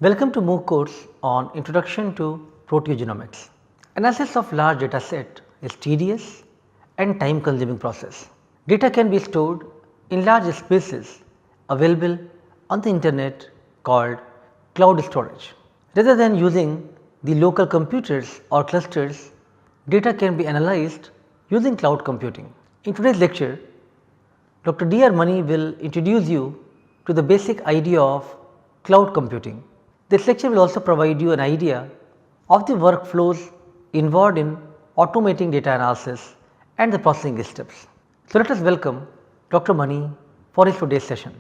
Welcome to MOOC course on Introduction to Proteogenomics. Analysis of large data set is tedious and time consuming process. Data can be stored in large spaces available on the internet called cloud storage. Rather than using the local computers or clusters, data can be analyzed using cloud computing. In today's lecture, Dr. D. R. Mani will introduce you to the basic idea of cloud computing. This lecture will also provide you an idea of the workflows involved in automating data analysis and the processing steps. So, let us welcome Dr. Mani for his today's session.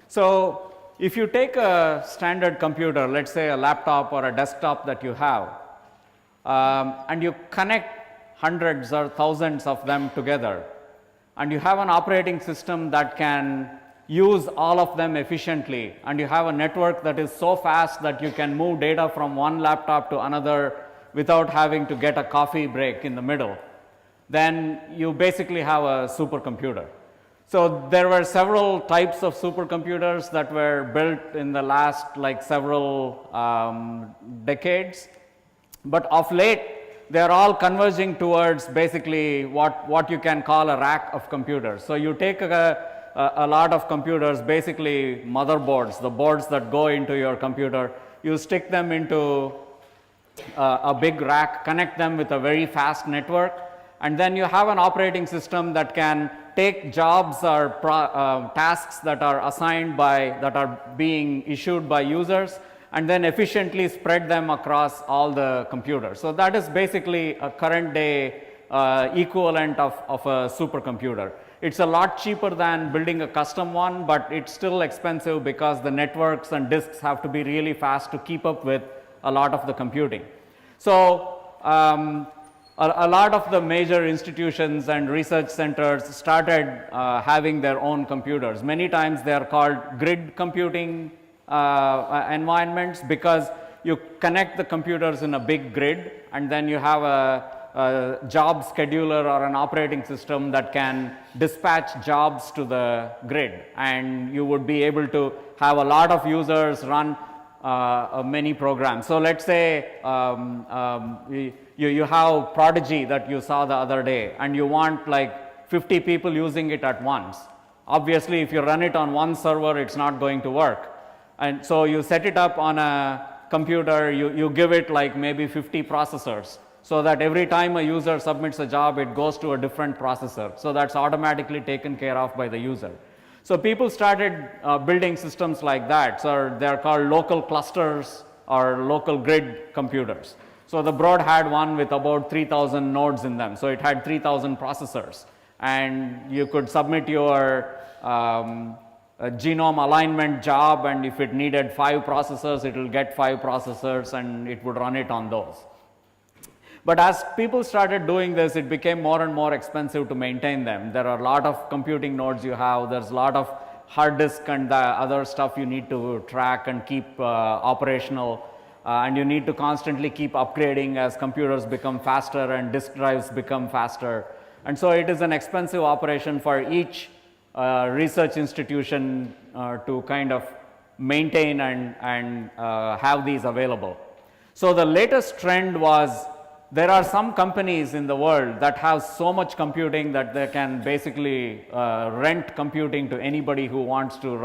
So, if you take a standard computer, let us say a laptop or a desktop that you have, and you connect hundreds or thousands of them together, and you have an operating system that can use all of them efficiently, and you have a network that is so fast that you can move data from one laptop to another without having to get a coffee break in the middle, then you basically have a supercomputer. So, there were several types of supercomputers that were built in the last several decades, but of late they are all converging towards basically what you can call a rack of computers. So, you take a lot of computers, basically motherboards, the boards that go into your computer, you stick them into a big rack, connect them with a very fast network, and then you have an operating system that can take jobs or tasks that are assigned that are being issued by users, and then efficiently spread them across all the computers. So, that is basically a current day equivalent of a supercomputer. It is a lot cheaper than building a custom one, but it is still expensive because the networks and disks have to be really fast to keep up with a lot of the computing. So, a lot of the major institutions and research centers started having their own computers. Many times they are called grid computing environments because you connect the computers in a big grid, and then you have a job scheduler or an operating system that can dispatch jobs to the grid, and you would be able to have a lot of users run many programs. So, let us say you have Prodigy that you saw the other day, and you want 50 people using it at once. Obviously, if you run it on one server, it is not going to work. And so, you set it up on a computer, you give it maybe 50 processors, so that every time a user submits a job, it goes to a different processor. So, that is automatically taken care of by the user. So, people started building systems like that. So, they are called local clusters or local grid computers. So, the Broad had one with about 3,000 nodes in them. So, it had 3,000 processors, and you could submit your genome alignment job, and if it needed 5 processors, it will get 5 processors and it would run it on those. But as people started doing this, it became more and more expensive to maintain them. There are a lot of computing nodes you have, there is a lot of hard disk and the other stuff you need to track and keep operational, and you need to constantly keep upgrading as computers become faster and disk drives become faster. And so, it is an expensive operation for each research institution to kind of maintain and have these available. So, the latest trend was there are some companies in the world that have so much computing that they can basically rent computing to anybody who wants to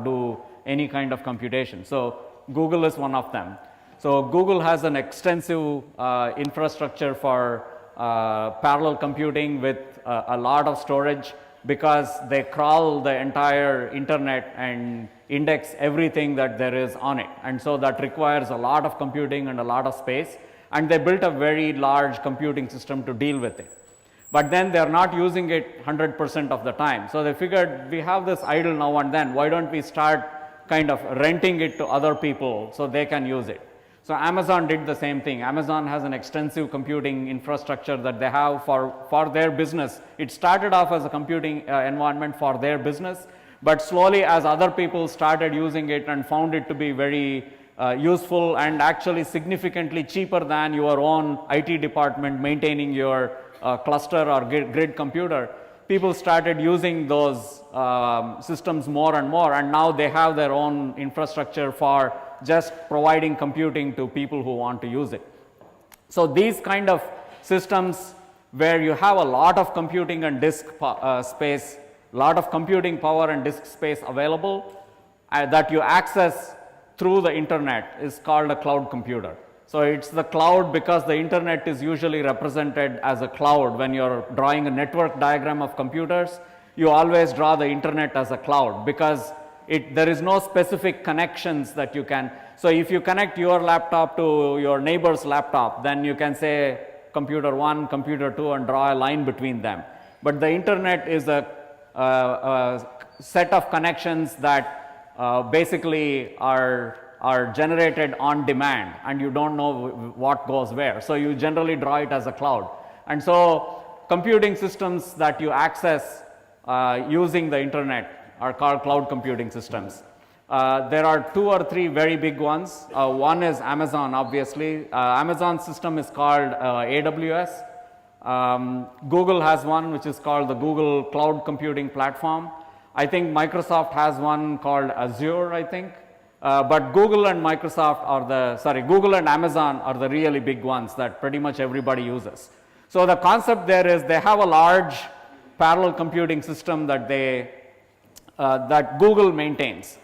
do any kind of computation. So, Google is one of them. So, Google has an extensive infrastructure for parallel computing with a lot of storage, because they crawl the entire internet and index everything that there is on it. And so, that requires a lot of computing and a lot of space, and they built a very large computing system to deal with it. But then they are not using it 100% of the time. So, they figured we have this idle now and then, why don't we start kind of renting it to other people so they can use it. So, Amazon did the same thing. Amazon has an extensive computing infrastructure that they have for their business. It started off as a computing environment for their business, but slowly as other people started using it and found it to be very useful and actually significantly cheaper than your own IT department maintaining your cluster or grid computer, people started using those systems more and more, and now they have their own infrastructure for just providing computing to people who want to use it. So these kind of systems where you have a lot of computing and disk space, lot of computing power and disk space available that you access through the internet is called a cloud computer. So it's the cloud because the internet is usually represented as a cloud. When you're drawing a network diagram of computers, you always draw the internet as a cloud because there is no specific connections that you can. So if you connect your laptop to your neighbor's laptop, then you can say computer 1, computer 2 and draw a line between them. But the internet is a set of connections that basically are generated on demand, and you don't know what goes where. So you generally draw it as a cloud. And so computing systems that you access using the internet are called cloud computing systems. There are 2 or 3 very big ones. One is Amazon, obviously. Amazon's system is called AWS. Google has one which is called the Google Cloud Computing Platform. I think Microsoft has one called Azure, I think. But Google and Google and Amazon are the really big ones that pretty much everybody uses. So the concept there is they have a large parallel computing system that that Google maintains.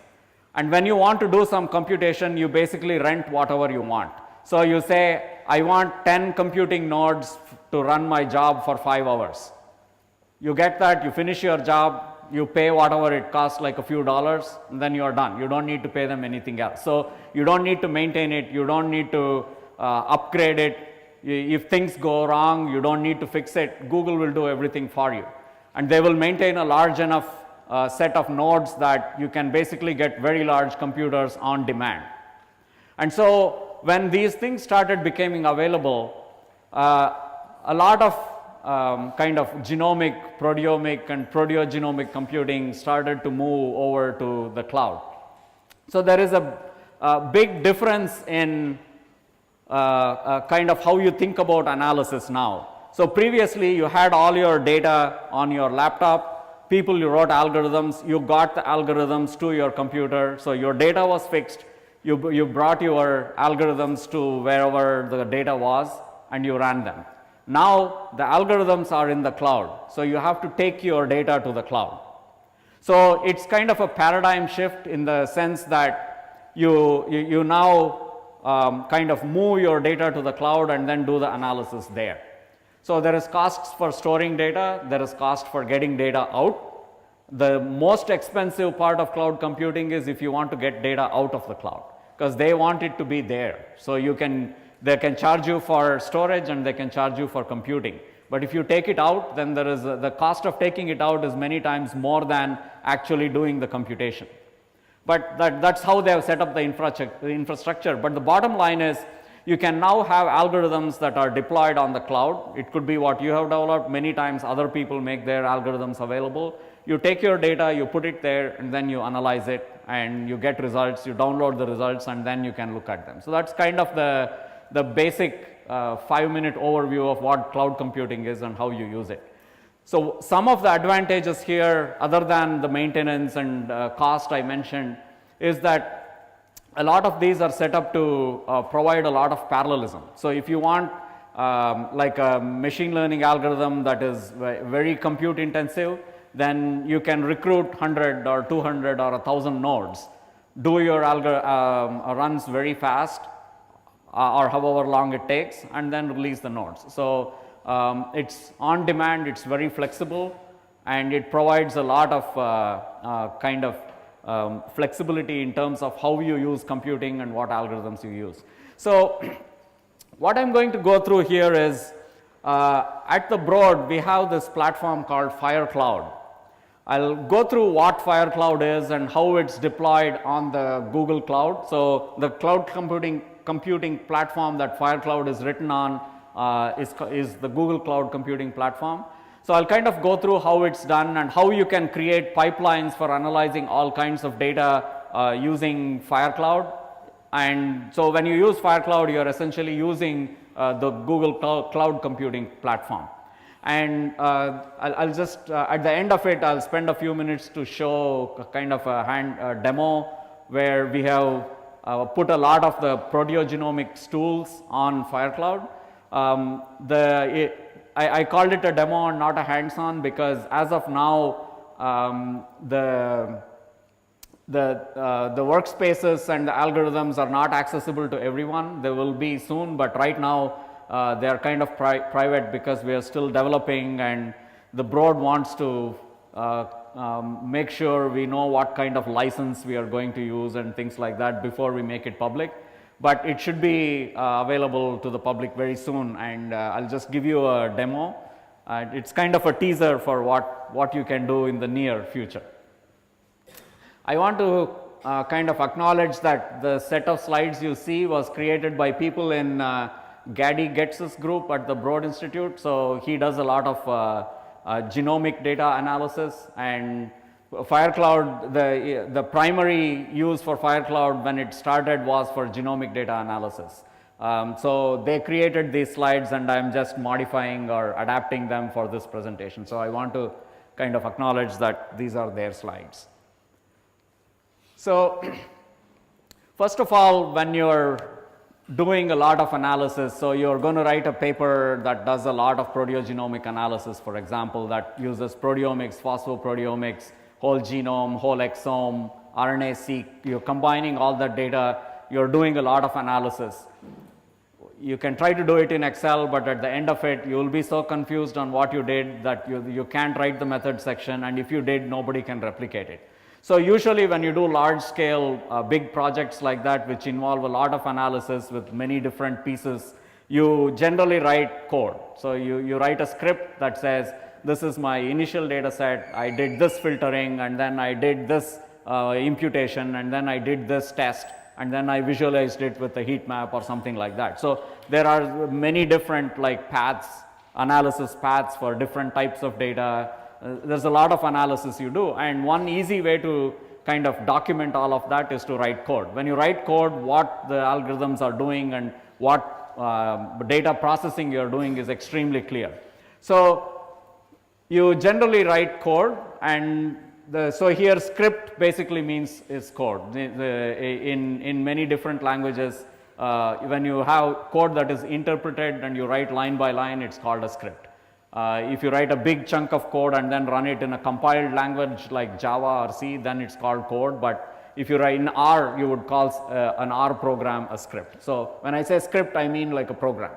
And when you want to do some computation, you basically rent whatever you want. So you say, I want 10 computing nodes to run my job for 5 hours. You get that, you finish your job, you pay whatever it costs, like a few dollars, and then you are done. You don't need to pay them anything else. So you don't need to maintain it, you don't need to upgrade it. If things go wrong, you don't need to fix it. Google will do everything for you. And they will maintain a large enough set of nodes that you can basically get very large computers on demand. And so when these things started becoming available, a lot of kind of genomic, proteomic and proteogenomic computing started to move over to the cloud. So there is a big difference in kind of how you think about analysis now. So previously you had all your data on your laptop, people you wrote algorithms, you got the algorithms to your computer, so your data was fixed, you brought your algorithms to wherever the data was and you ran them. Now the algorithms are in the cloud, so you have to take your data to the cloud. So it's kind of a paradigm shift in the sense that you now kind of move your data to the cloud and then do the analysis there. So there is costs for storing data, there is cost for getting data out. The most expensive part of cloud computing is if you want to get data out of the cloud, because they want it to be there. So they can charge you for storage and they can charge you for computing. But if you take it out, then there is the cost of taking it out is many times more than actually doing the computation. But that's how they have set up the infrastructure. But the bottom line is you can now have algorithms that are deployed on the cloud. It could be what you have developed. Many times other people make their algorithms available. You take your data, you put it there, and then you analyze it and you get results. You download the results and then you can look at them. So that's kind of the basic 5-minute overview of what cloud computing is and how you use it. So some of the advantages here, other than the maintenance and cost I mentioned, is that a lot of these are set up to provide a lot of parallelism. So if you want like a machine learning algorithm that is very compute intensive, then you can recruit 100 or 200 or 1,000 nodes, do your runs very fast or however long it takes, and then release the nodes. So it's on demand, it's very flexible, and it provides a lot of kind of flexibility in terms of how you use computing and what algorithms you use. So what I'm going to go through here is at the Broad we have this platform called FireCloud. I'll go through what FireCloud is and how it's deployed on the Google Cloud. So the cloud computing platform that FireCloud is written on is the Google Cloud Computing Platform. So I'll kind of go through how it's done and how you can create pipelines for analyzing all kinds of data using FireCloud. And so when you use FireCloud, you're essentially using the Google Cloud Computing Platform. And I'll just, at the end of it, I'll spend a few minutes to show a kind of a demo where we have put a lot of the proteogenomics tools on FireCloud. I called it a demo and not a hands-on because as of now, the workspaces and the algorithms are not accessible to everyone. They will be soon, but right now they are kind of private because we are still developing, and the board wants to make sure we know what kind of license we are going to use and things like that before we make it public. But it should be available to the public very soon, and I'll just give you a demo. It's kind of a teaser for what you can do in the near future. I want to kind of acknowledge that the set of slides you see was created by people in Gady Getz's group at the Broad Institute. So he does a lot of genomic data analysis, and FireCloud, the primary use for FireCloud when it started was for genomic data analysis. So they created these slides and I am just modifying or adapting them for this presentation. So I want to kind of acknowledge that these are their slides. So first of all, when you're doing a lot of analysis, so you're going to write a paper that does a lot of proteogenomic analysis, for example, that uses proteomics, phosphoproteomics, whole genome, whole exome, RNA-seq, you're combining all that data, you're doing a lot of analysis. You can try to do it in Excel, but at the end of it, you will be so confused on what you did that you can't write the method section, and if you did, nobody can replicate it. So usually when you do large scale big projects like that which involve a lot of analysis with many different pieces, you generally write code. So you write a script that says, this is my initial data set, I did this filtering, and then I did this imputation, and then I did this test, and then I visualized it with a heat map or something like that. So there are many different like paths, analysis paths for different types of data. There's a lot of analysis you do, and one easy way to kind of document all of that is to write code. When you write code, what the algorithms are doing and what data processing you're doing is extremely clear. So you generally write code, and so here script basically means is code. In many different languages, when you have code that is interpreted and you write line by line, it's called a script. If you write a big chunk of code and then run it in a compiled language like Java or C, then it's called code. But if you write in R, you would call an R program a script. So when I say script, I mean like a program.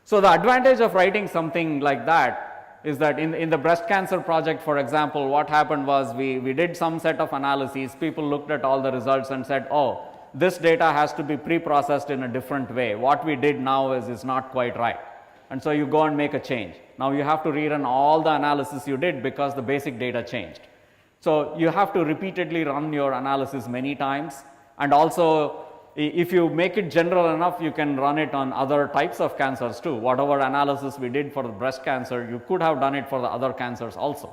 So the advantage of writing something like that is that in the breast cancer project, for example, what happened was we did some set of analyses. People looked at all the results and said, oh, this data has to be pre-processed in a different way. What we did now is not quite right. And so you go and make a change. Now you have to rerun all the analysis you did because the basic data changed. So you have to repeatedly run your analysis many times, and also if you make it general enough, you can run it on other types of cancers too. Whatever analysis we did for the breast cancer, you could have done it for the other cancers also.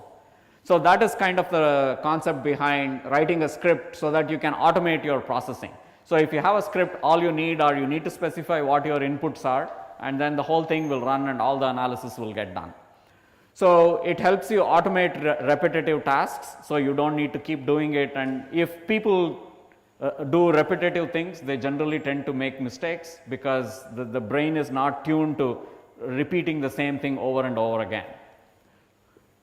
So that is kind of the concept behind writing a script so that you can automate your processing. So if you have a script, all you need to specify what your inputs are, and then the whole thing will run and all the analysis will get done. So it helps you automate repetitive tasks, so you don't need to keep doing it. And if people do repetitive things, they generally tend to make mistakes because the brain is not tuned to repeating the same thing over and over again.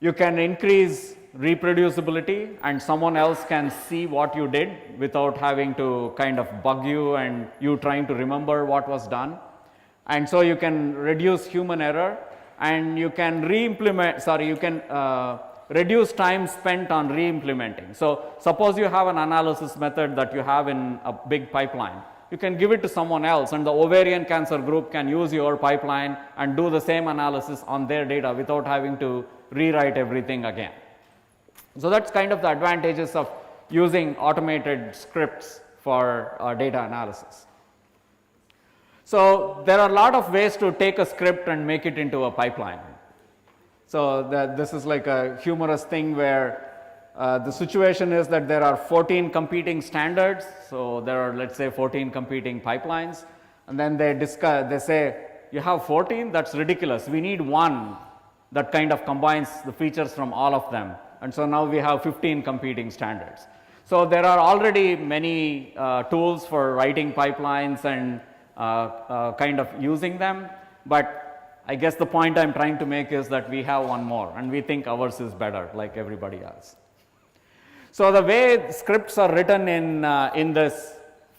You can increase reproducibility, and someone else can see what you did without having to kind of bug you and you trying to remember what was done. And so you can reduce human error, and you can reduce time spent on re-implementing. So suppose you have an analysis method that you have in a big pipeline. You can give it to someone else, and the ovarian cancer group can use your pipeline and do the same analysis on their data without having to rewrite everything again. So that's kind of the advantages of using automated scripts for data analysis. So there are a lot of ways to take a script and make it into a pipeline. So this is like a humorous thing where the situation is that there are 14 competing standards. So there are, let's say, 14 competing pipelines, and then they say, you have 14, that's ridiculous. We need one that kind of combines the features from all of them. And so now we have 15 competing standards. So there are already many tools for writing pipelines and kind of using them, but I guess the point I'm trying to make is that we have one more and we think ours is better like everybody else. So the way scripts are written in this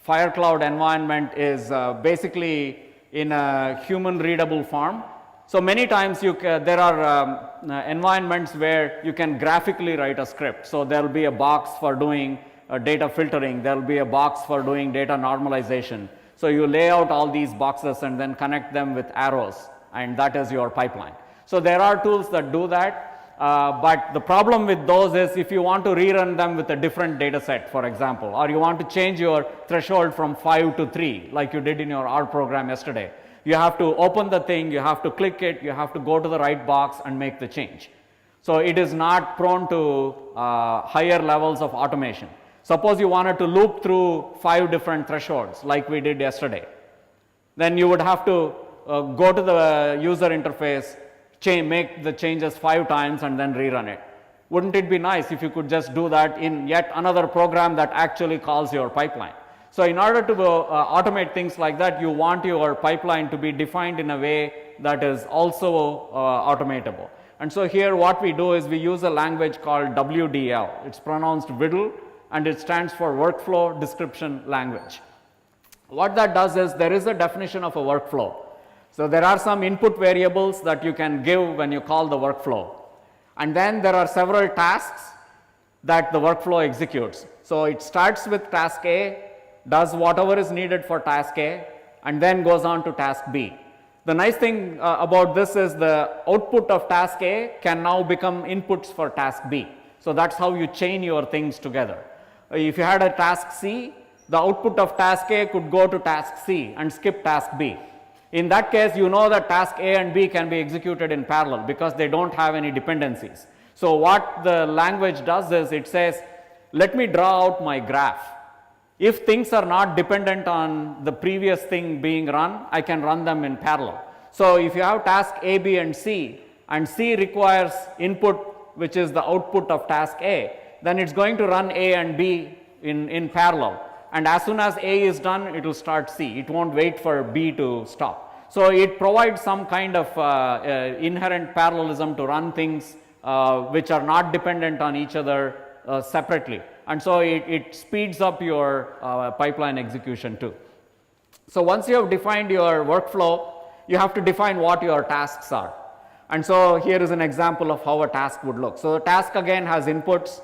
FireCloud environment is basically in a human readable form. So many times there are environments where you can graphically write a script. So there will be a box for doing data filtering, there will be a box for doing data normalization. So you lay out all these boxes and then connect them with arrows, and that is your pipeline. So there are tools that do that. But the problem with those is if you want to rerun them with a different data set, for example, or you want to change your threshold from 5 to 3 like you did in your R program yesterday, you have to open the thing, you have to click it, you have to go to the right box and make the change. So it is not prone to higher levels of automation. Suppose you wanted to loop through 5 different thresholds like we did yesterday, then you would have to go to the user interface, make the changes 5 times and then rerun it. Wouldn't it be nice if you could just do that in yet another program that actually calls your pipeline? So in order to automate things like that, you want your pipeline to be defined in a way that is also automatable. And so here what we do is we use a language called WDL. It's pronounced WDL and it stands for Workflow Description Language. What that does is there is a definition of a workflow. So there are some input variables that you can give when you call the workflow. And then there are several tasks that the workflow executes. So it starts with task A, does whatever is needed for task A, and then goes on to task B. The nice thing about this is the output of task A can now become inputs for task B. So that's how you chain your things together. If you had a task C, the output of task A could go to task C and skip task B. In that case, you know that task A and B can be executed in parallel because they don't have any dependencies. So what the language does is it says, let me draw out my graph. If things are not dependent on the previous thing being run, I can run them in parallel. So if you have task A, B and C requires input which is the output of task A, then it's going to run A and B in parallel. And as soon as A is done, it will start C. It won't wait for B to stop. So it provides some kind of inherent parallelism to run things which are not dependent on each other separately. And so it speeds up your pipeline execution too. So once you have defined your workflow, you have to define what your tasks are. And so here is an example of how a task would look. So the task again has inputs.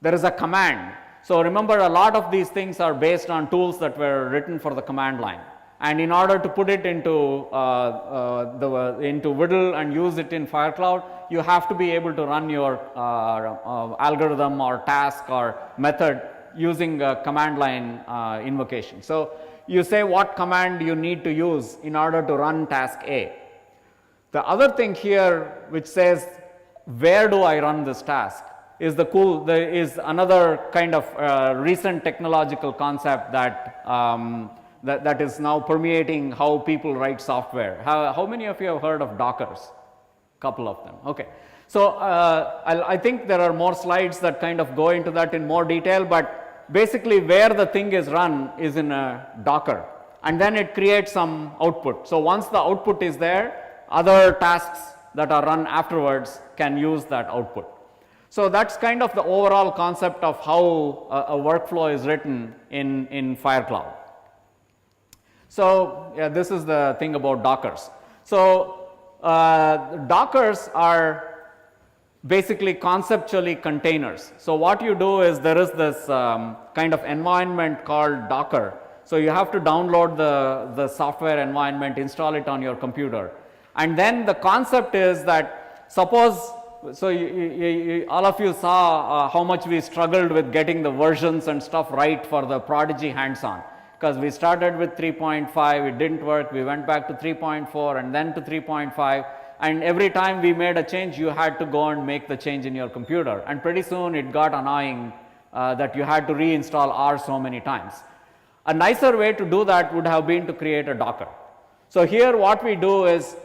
There is a command. So remember, a lot of these things are based on tools that were written for the command line. And in order to put it into WDL and use it in FireCloud, you have to be able to run your algorithm or task or method using a command line invocation. So you say what command you need to use in order to run task A. The other thing here which says where do I run this task is is another kind of recent technological concept that that is now permeating how people write software. How many of you have heard of Dockers? Couple of them. Okay. So I think there are more slides that kind of go into that in more detail, but basically where the thing is run is in a Docker, and then it creates some output. So once the output is there, other tasks that are run afterwards can use that output. So that's kind of the overall concept of how a workflow is written in FireCloud. So yeah, this is the thing about Dockers. So Dockers are basically conceptually containers. So what you do is there is this kind of environment called Docker. So you have to download the software environment, install it on your computer. And then the concept is that suppose, so all of you saw how much we struggled with getting the versions and stuff right for the Prodigy hands-on. Because we started with 3.5, it didn't work, we went back to 3.4 and then to 3.5, and every time we made a change, you had to go and make the change in your computer, and pretty soon it got annoying that you had to reinstall R so many times. A nicer way to do that would have been to create a Docker. So here what we do is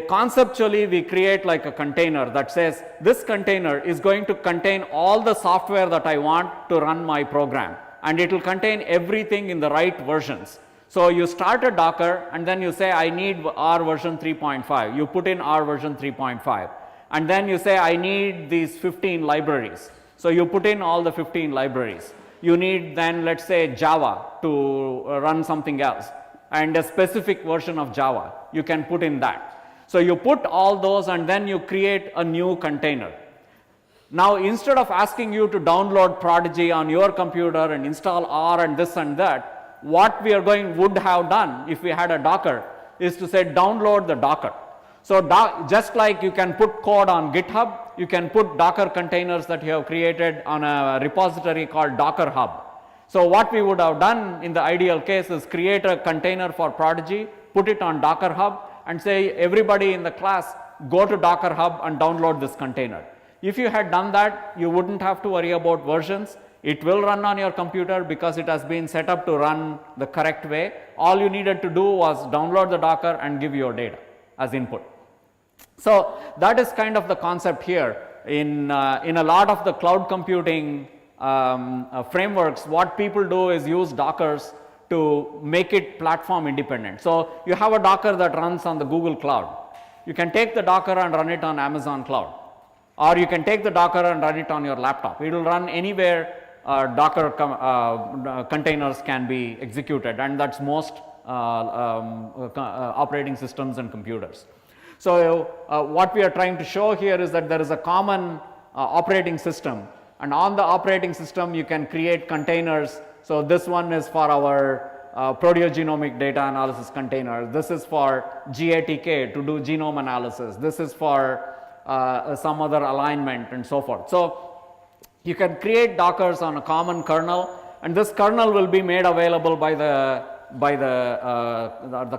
conceptually we create like a container that says this container is going to contain all the software that I want to run my program, and it will contain everything in the right versions. So you start a Docker and then you say I need R version 3.5, you put in R version 3.5, and then you say I need these 15 libraries. So you put in all the 15 libraries. You need then, let's say, Java to run something else, and a specific version of Java, you can put in that. So you put all those and then you create a new container. Now instead of asking you to download Prodigy on your computer and install R and this and that, what we would have done if we had a Docker is to say download the Docker. So just like you can put code on GitHub, you can put Docker containers that you have created on a repository called Docker Hub. So what we would have done in the ideal case is create a container for Prodigy, put it on Docker Hub, and say everybody in the class go to Docker Hub and download this container. If you had done that, you wouldn't have to worry about versions. It will run on your computer because it has been set up to run the correct way. All you needed to do was download the Docker and give your data as input. So that is kind of the concept here. In a lot of the cloud computing frameworks, what people do is use Dockers to make it platform independent. So you have a Docker that runs on the Google Cloud. You can take the Docker and run it on Amazon Cloud, or you can take the Docker and run it on your laptop. It will run anywhere Docker containers can be executed, and that's most operating systems and computers. So what we are trying to show here is that there is a common operating system, and on the operating system you can create containers. So this one is for our proteogenomic data analysis container. This is for GATK to do genome analysis. This is for some other alignment and so forth. So you can create Dockers on a common kernel, and this kernel will be made available by the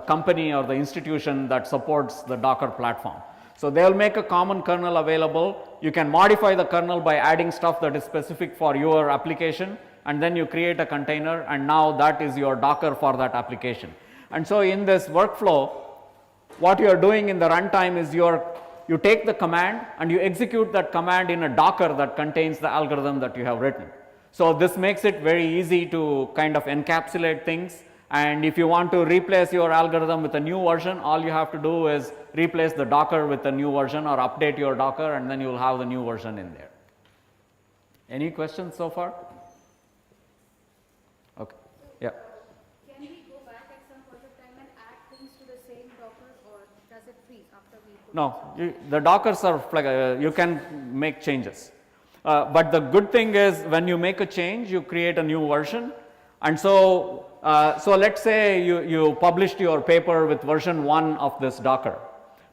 company or the institution that supports the Docker platform. So they will make a common kernel available. You can modify the kernel by adding stuff that is specific for your application, and then you create a container, and now that is your Docker for that application. And so in this workflow, what you are doing in the runtime is you take the command and you execute that command in a Docker that contains the algorithm that you have written. So this makes it very easy to kind of encapsulate things, and if you want to replace your algorithm with a new version, all you have to do is replace the Docker with a new version or update your Docker, and then you will have the new version in there. Any questions so far? Okay. Yeah. Can we go back at some point of time and add things to the same Docker, or does it freeze after we put No, the Dockers are you can make changes. But the good thing is when you make a change, you create a new version. And so, let's say you published your paper with version 1 of this Docker.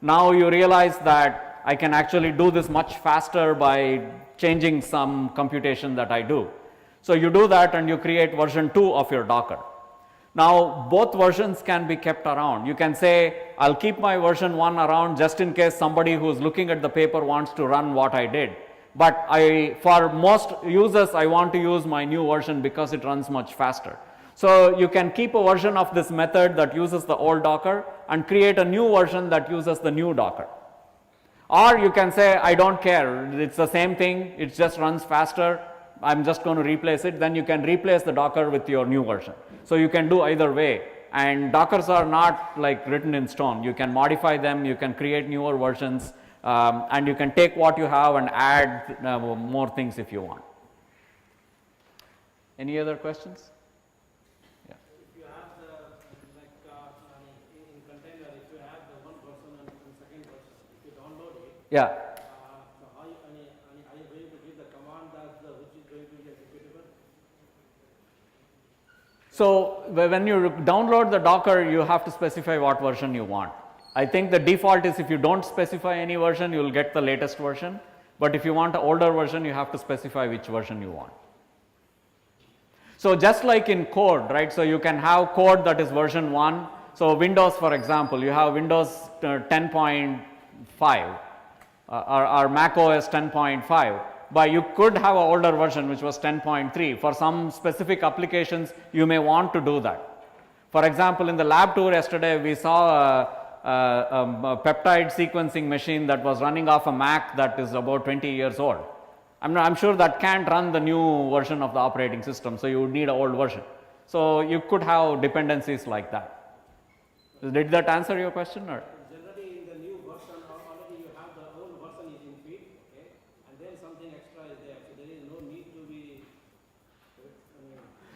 Now you realize that I can actually do this much faster by changing some computation that I do. So you do that and you create version 2 of your Docker. Now both versions can be kept around. You can say I'll keep my version 1 around just in case somebody who is looking at the paper wants to run what I did. But for most users, I want to use my new version because it runs much faster. So you can keep a version of this method that uses the old Docker and create a new version that uses the new Docker. Or you can say, I don't care, it's the same thing, it just runs faster, I'm just going to replace it. Then you can replace the Docker with your new version. So you can do either way. And Dockers are not like written in stone. You can modify them, you can create newer versions, and you can take what you have and add more things if you want. Any other questions? Yeah. If you have the, in container, if you have the one person and second person, if you download it, Yeah. so how are you going to give the command that which is going to be executable? So when you download the Docker, you have to specify what version you want. I think the default is if you don't specify any version, you will get the latest version. But if you want an older version, you have to specify which version you want. So just like in code, right? So you can have code that is version 1. So Windows, for example, you have Windows 10.5 or Mac OS 10.5. But you could have an older version which was 10.3. For some specific applications, you may want to do that. For example, in the lab tour yesterday, we saw a peptide sequencing machine that was running off a Mac that is about 20 years old. I'm sure that can't run the new version of the operating system, so you would need an old version. So you could have dependencies like that. Did that answer your question? Or? Generally, in the new version, already you have the old version is in feed, okay, and then something extra is there. So there is no need to be.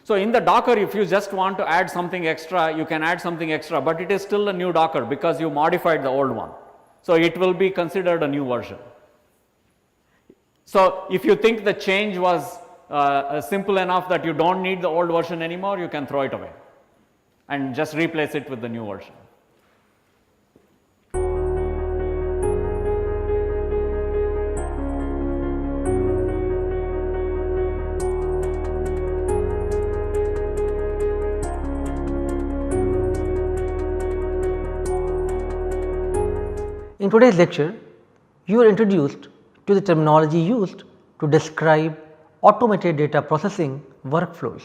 So in the Docker, if you just want to add something extra, you can add something extra, but it is still a new Docker because you modified the old one. So it will be considered a new version. So if you think the change was simple enough that you don't need the old version anymore, you can throw it away and just replace it with the new version. In today's lecture, you are introduced to the terminology used to describe automated data processing workflows.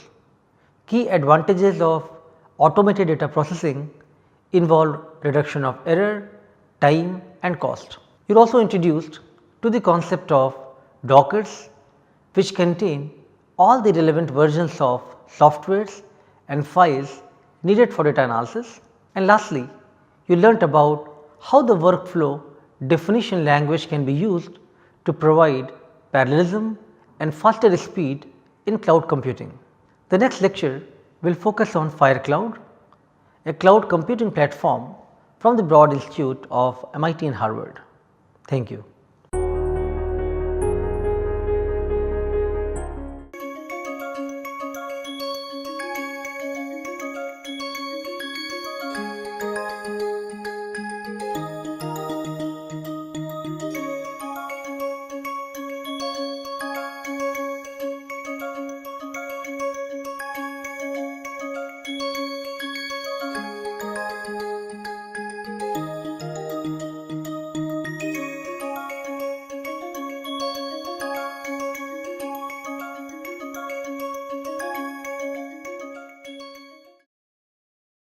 Key advantages of automated data processing involve reduction of error, time and cost. You are also introduced to the concept of Dockers, which contain all the relevant versions of softwares and files needed for data analysis. And lastly, you learnt about how the workflow definition language can be used to provide parallelism and faster speed in cloud computing. The next lecture will focus on FireCloud, a cloud computing platform from the Broad Institute of MIT and Harvard. Thank you.